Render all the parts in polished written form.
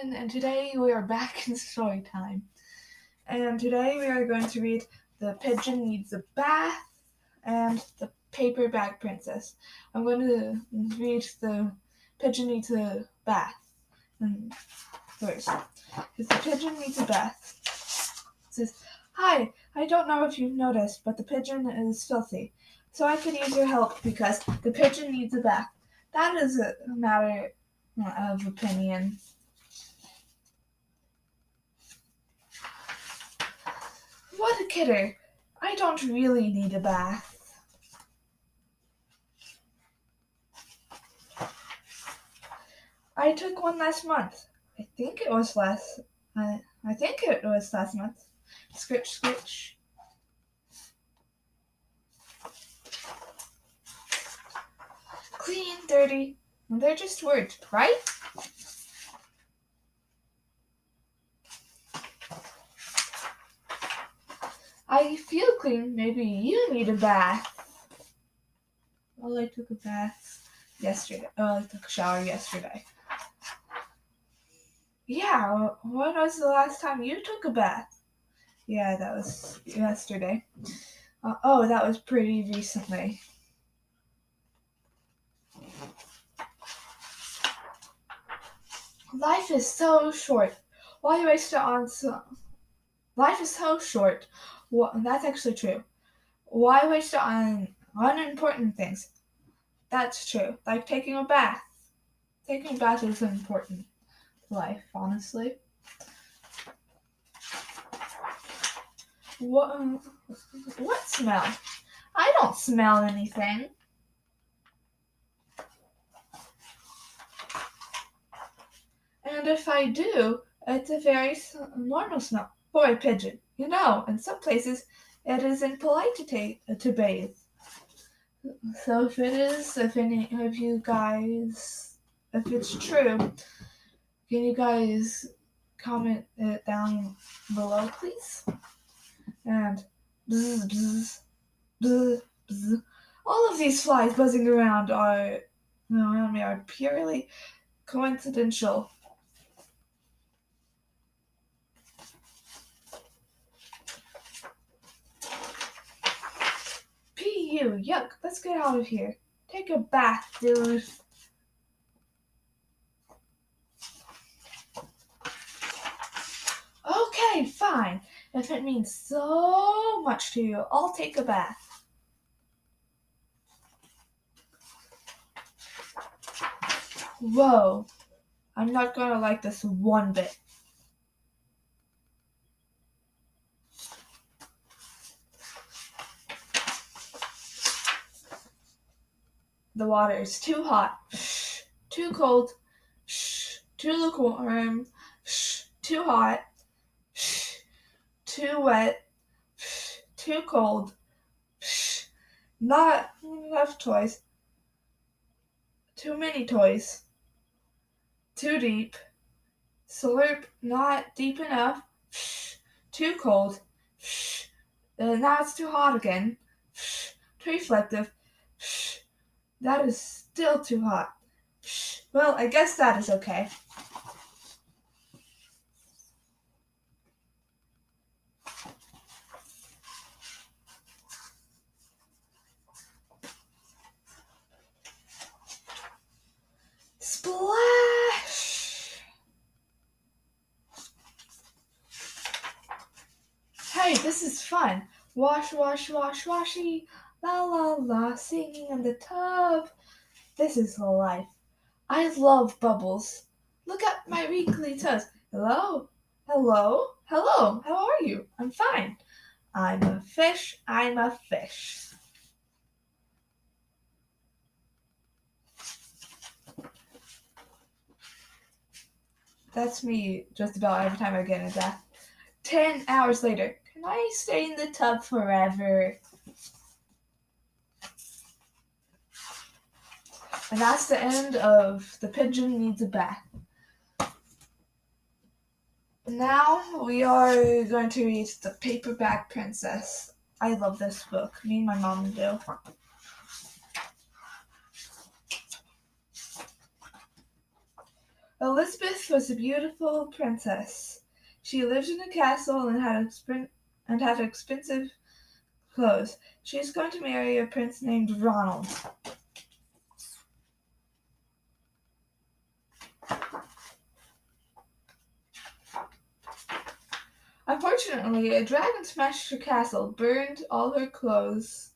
Pigeon, and today we are back in story time. And today we are going to read The Pigeon Needs a Bath and The Paper Bag Princess. I'm going to read The Pigeon Needs a Bath first. Because The Pigeon Needs a Bath. It says, "Hi, I don't know if you've noticed, but the pigeon is filthy. So I could use your help because the pigeon needs a bath. That is a matter of opinion. What a kidder. I don't really need a bath. I took one last month. I think it was last month. Scritch, scritch. Clean, dirty. They're just words, right? I feel clean. Maybe you need a bath." Well, I took a bath yesterday. I took a shower yesterday. Yeah, when was the last time you took a bath? Yeah, that was yesterday. That was pretty recently. Life is so short. Why waste it on Life is so short. That's actually true. Why waste it on unimportant things? That's true. Like taking a bath. Taking a bath is important to life, honestly. What smell? I don't smell anything. And if I do, it's a very normal smell for a pigeon. In some places it isn't polite to bathe. So if any of you guys, if it's true, can you guys comment it down below, please? And bzz, bzz, bzz, bzz. All of these flies buzzing around me are purely coincidental. P.U. Yuck, let's get out of here. Take a bath, dude. Okay, fine. If it means so much to you, I'll take a bath. Whoa, I'm not gonna like this one bit. The water is too hot, too cold, too lukewarm, too hot, too wet, too cold, not enough toys, too many toys, too deep, slurp, not deep enough, too cold, now it's too hot again, too reflective, that is still too hot. Well, I guess that is okay. Splash! Hey, this is fun. Wash, wash, wash, washy. La la la, singing in the tub. This is life. I love bubbles. Look at my wrinkly toes. Hello? Hello? Hello? How are you? I'm fine. I'm a fish. I'm a fish. That's me just about every time I get in a bath. 10 hours later. Can I stay in the tub forever? And that's the end of The Pigeon Needs a Bath. Now we are going to read The Paper Bag Princess. I love this book. Me and my mom do. Elizabeth was a beautiful princess. She lived in a castle and had expensive clothes. She is going to marry a prince named Ronald. Unfortunately, a dragon smashed her castle, burned all her clothes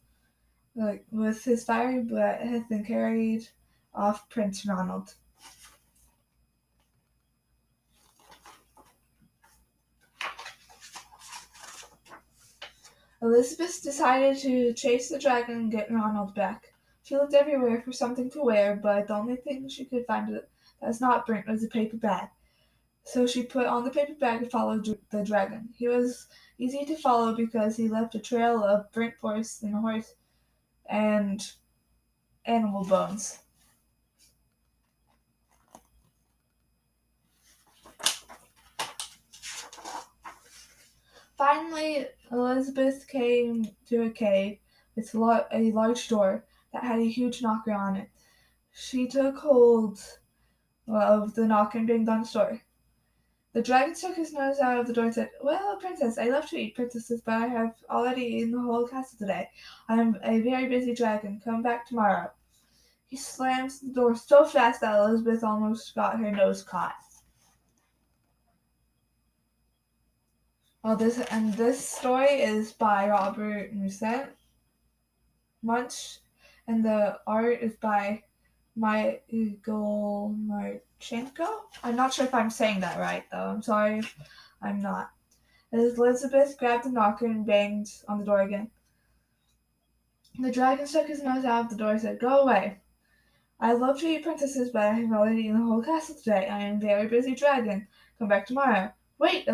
with his fiery breath, and carried off Prince Ronald. Elizabeth decided to chase the dragon and get Ronald back. She looked everywhere for something to wear, but the only thing she could find that was not burnt was a paper bag. So she put on the paper bag and followed the dragon. He was easy to follow because he left a trail of burnt forest and horse and animal bones. Finally, Elizabeth came to a cave with a large door that had a huge knocker on it. She took hold of the knocker and banged on the door. The dragon stuck his nose out of the door and said, "Well, princess, I love to eat princesses, but I have already eaten the whole castle today. I am a very busy dragon. Come back tomorrow." He slammed the door so fast that Elizabeth almost got her nose caught. This story is by Robert Munch, and the art is by Michael Marchenko. I'm not sure if I'm saying that right, though. I'm sorry if I'm not. Elizabeth grabbed the knocker and banged on the door again. The dragon stuck his nose out of the door and said, "Go away. I love to eat princesses, but I have already eaten the whole castle today. I am a very busy dragon. Come back tomorrow." "Wait,"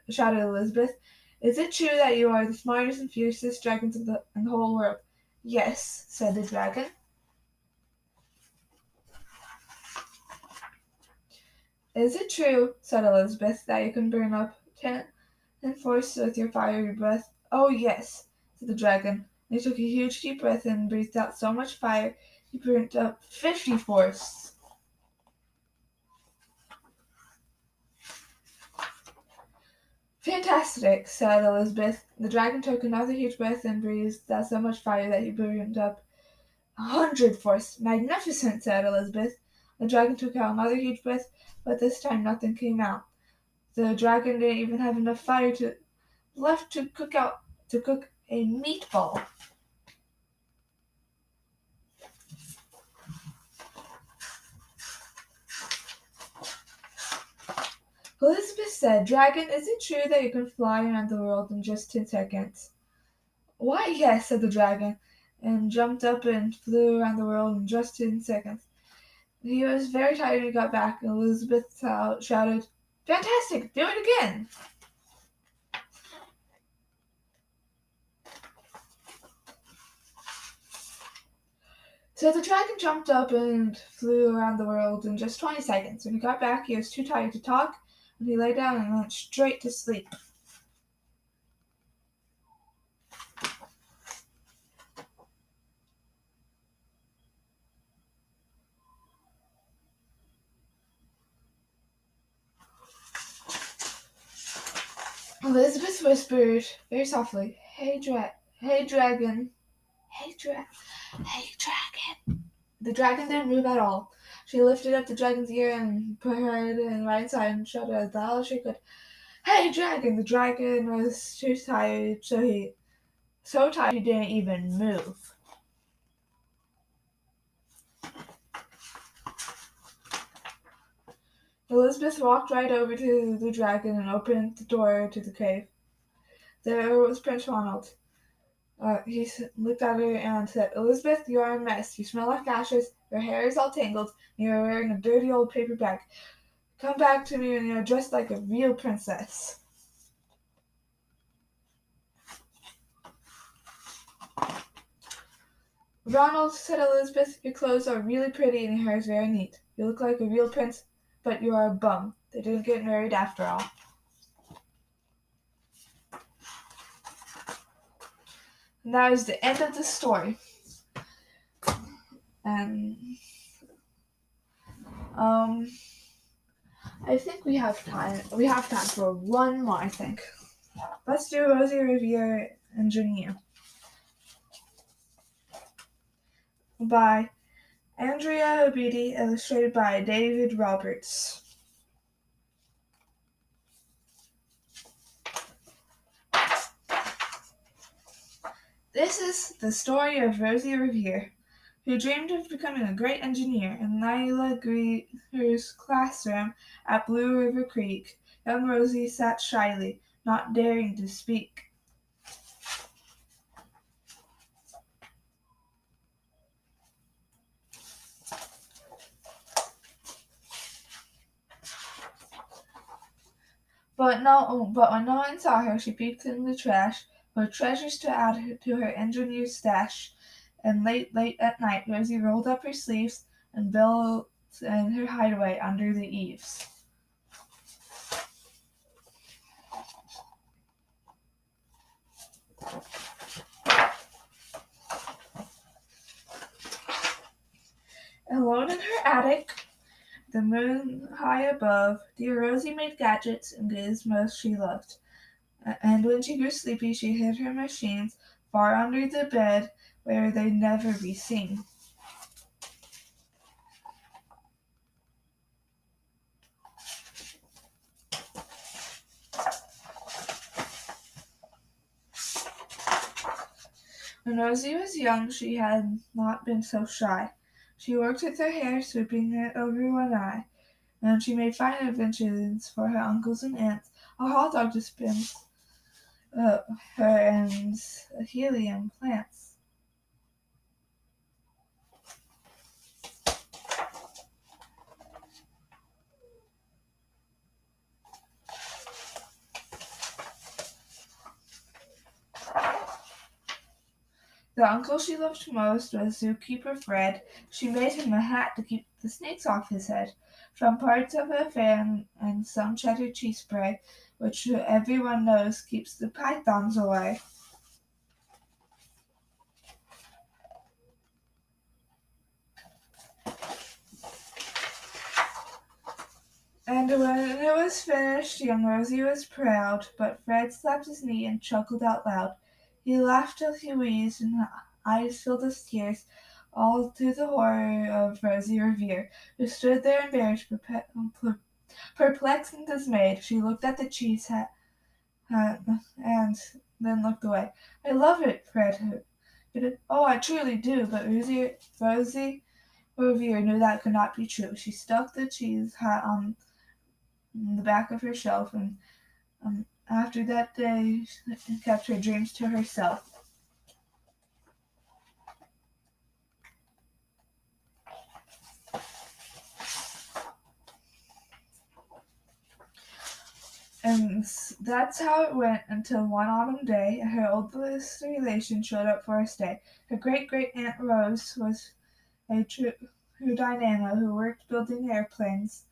shouted Elizabeth. "Is it true that you are the smartest and fiercest dragons in the whole world?" "Yes," said the dragon. "Is it true," said Elizabeth, "that you can burn up 10 forests with your fiery breath?" "Oh, yes," said the dragon. And he took a huge deep breath and breathed out so much fire he burnt up 50 forests. "Fantastic," said Elizabeth. The dragon took another huge breath and breathed out so much fire that he burned up 100 forests. "Magnificent," said Elizabeth. The dragon took out another huge breath, but this time nothing came out. The dragon didn't even have enough fire left to cook a meatball. Elizabeth said, "Dragon, is it true that you can fly around the world in just 10 seconds?" "Why, yes," said the dragon, and jumped up and flew around the world in just 10 seconds. He was very tired when he got back, and Elizabeth shouted, "Fantastic! Do it again!" So the dragon jumped up and flew around the world in just 20 seconds. When he got back, he was too tired to talk, and he lay down and went straight to sleep. Elizabeth whispered very softly, hey dragon, hey hey dragon." The dragon didn't move at all. She lifted up the dragon's ear and put her head in right side and shouted as loud as she could, "Hey dragon!" The dragon was too tired, so tired he didn't even move. Elizabeth walked right over to the dragon and opened the door to the cave. There was Prince Ronald. He looked at her and said, "Elizabeth, you are a mess. You smell like ashes, your hair is all tangled, and you are wearing a dirty old paper bag. Come back to me when you are dressed like a real princess." "Ronald," said Elizabeth, "your clothes are really pretty and your hair is very neat. You look like a real prince, but you are a bum. They didn't get married after all." And that is the end of the story. And, um, I think we have time. We have time for one more, I think. Let's do Rosie Revere Engineer by Andrea Obidi, illustrated by David Roberts. This is the story of Rosie Revere, who dreamed of becoming a great engineer. In Lila Greer's classroom at Blue River Creek, young Rosie sat shyly, not daring to speak. But when no one saw her, she peeked in the trash for treasures to add to her engineer's stash. And late at night, Rosie rolled up her sleeves and built in her hideaway under the eaves. Alone in her attic, the moon high above, dear Rosie made gadgets and gizmos she loved. And when she grew sleepy, she hid her machines far under the bed where they'd never be seen. When Rosie was young, she had not been so shy. She worked with her hair, sweeping it over one eye, and she made fine inventions for her uncles and aunts, a hot dog dispense, her and helium plants. The uncle she loved most was zookeeper Fred. She made him a hat to keep the snakes off his head, from parts of a fan and some cheddar cheese spray, which everyone knows keeps the pythons away. And when it was finished, young Rosie was proud, but Fred slapped his knee and chuckled out loud. He laughed till he wheezed, and eyes filled with tears, all to the horror of Rosie Revere, who stood there embarrassed, perplexed and dismayed. She looked at the cheese hat and then looked away. "I love it," Fred admitted. "Oh, I truly do," but Rosie Revere knew that could not be true. She stuck the cheese hat on the back of her shelf, and after that day, she kept her dreams to herself. And that's how it went until one autumn day, her oldest relation showed up for a stay. Her great Aunt Rose was a true dynamo who worked building airplanes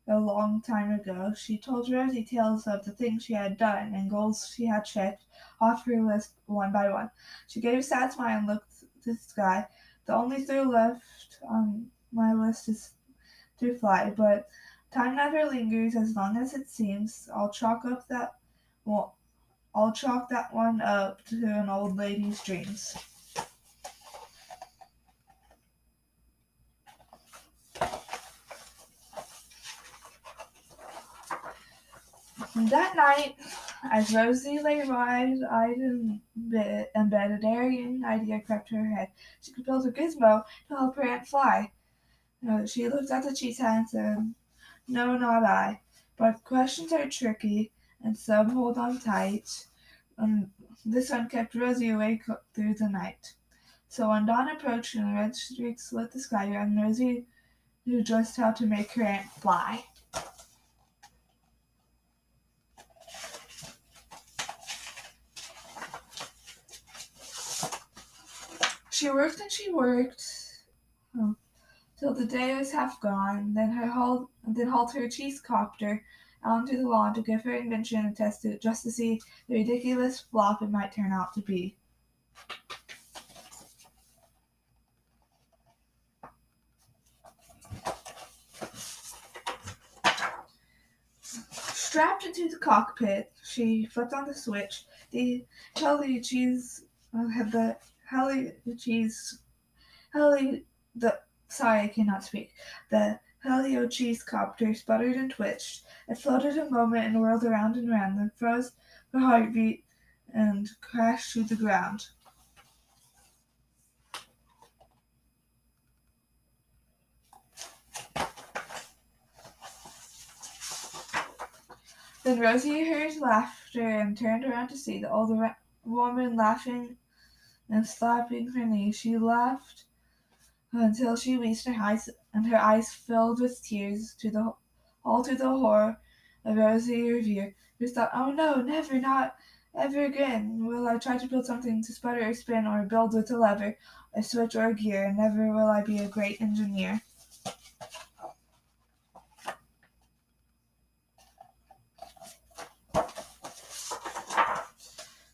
a long time ago. She told Rosie tales of the things she had done and goals she had checked off her list one by one. She gave a sad smile and looked to the sky. "The only thrill left on my list is to fly, but time never lingers as long as it seems. Well, I'll chalk that one up to an old lady's dreams." That night, as Rosie lay wide-eyed in bed, a daring idea crept to her head. She could build a gizmo to help her aunt fly. She looked at the cheese hat and said, "No, not I. But questions are tricky, and some hold on tight." And this one kept Rosie awake through the night. So when dawn approached and red streaks lit the sky, young Rosie knew just how to make her aunt fly. She worked and she worked, till the day was half gone. Then hauled her cheese copter out onto the lawn to give her invention a test just to see the ridiculous flop it might turn out to be. Strapped into the cockpit, she flipped on the switch. The heli cheese had the heli cheese heli the sorry I cannot speak. The helio cheese copter sputtered and twitched. It floated a moment and whirled around and around, then froze her heartbeat and crashed to the ground. Then Rosie heard laughter and turned around to see the older woman laughing and slapping her knee. She laughed until she reached her eyes, and her eyes filled with tears all to the horror of Rosie Revere, who thought, "Oh no, never, not ever again will I try to build something to sputter or spin or build with a lever, a switch or a gear, and never will I be a great engineer."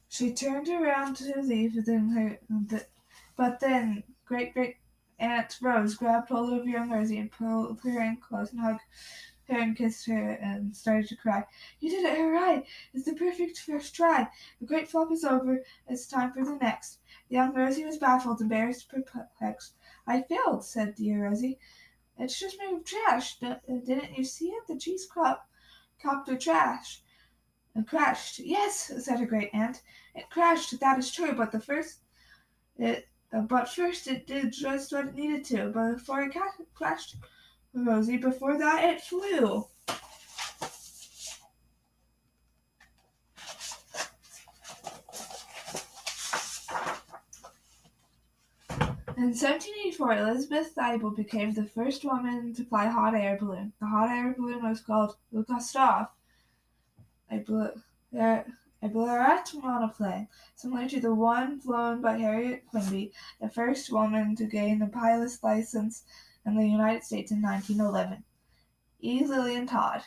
She turned around to leave, but then great Aunt Rose grabbed hold of young Rosie and pulled her in close and hugged her and kissed her and started to cry. "You did it! Hooray! It's the perfect first try. The great flop is over. It's time for the next." Young Rosie was baffled, embarrassed, perplexed. "I failed," said dear Rosie. "It's just made of trash. Didn't you see it? The cheese copter trash." "It crashed." "Yes," said her great aunt. "It crashed, that is true, but first it did just what it needed to. Before it crashed, Rosie, before that it flew." In 1784, Elizabeth Thibault became the first woman to fly a hot air balloon. The hot air balloon was called the Gustav, a, bl- a Bleriot monoplane, similar to the one flown by Harriet Quimby, the first woman to gain a pilot's license in the United States in 1911. E. Lillian Todd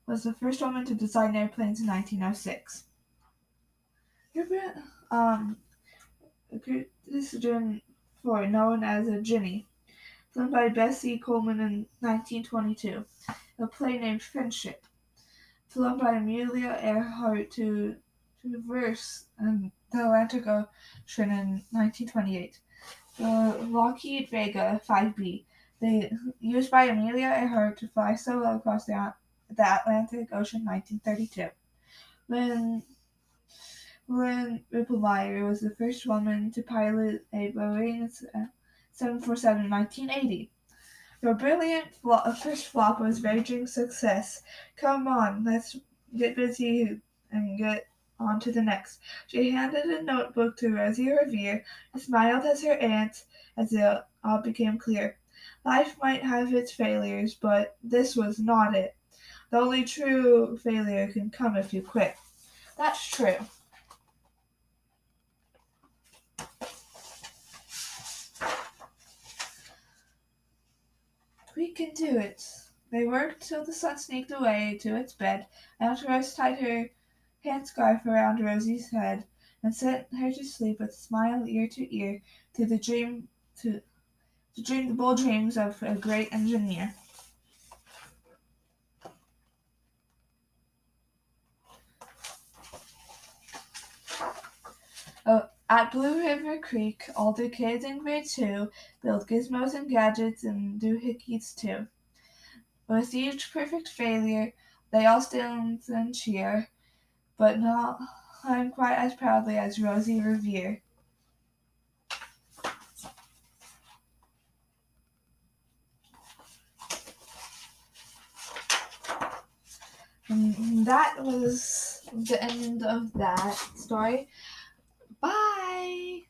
was the first woman to design airplanes in 1906. Um, Christian Four, known as a Ginny, flown by Bessie Coleman in 1922. A plane named Friendship, flown by Amelia Earhart to traverse the Atlantic Ocean in 1928. The Lockheed Vega 5B, used by Amelia Earhart to fly solo across the Atlantic Ocean in 1932. When Lynn Ripplemeyer was the first woman to pilot a Boeing 747 in 1980. Her brilliant first flop was a raging success. "Come on, let's get busy and get on to the next." She handed a notebook to Rosie Revere, and smiled as her aunt as it all became clear. Life might have its failures, but this was not it. The only true failure can come if you quit. That's true. "We can do it." They worked till the sun sneaked away to its bed. Aunt Rose tied her handscarf around Rosie's head and sent her to sleep with a smile ear to ear to dream the bold dreams of a great engineer. At Blue River Creek, all the kids in grade 2 build gizmos and gadgets and doohickeys too. With each perfect failure, they all stand and cheer, but not quite as proudly as Rosie Revere. And that was the end of that story. Bye!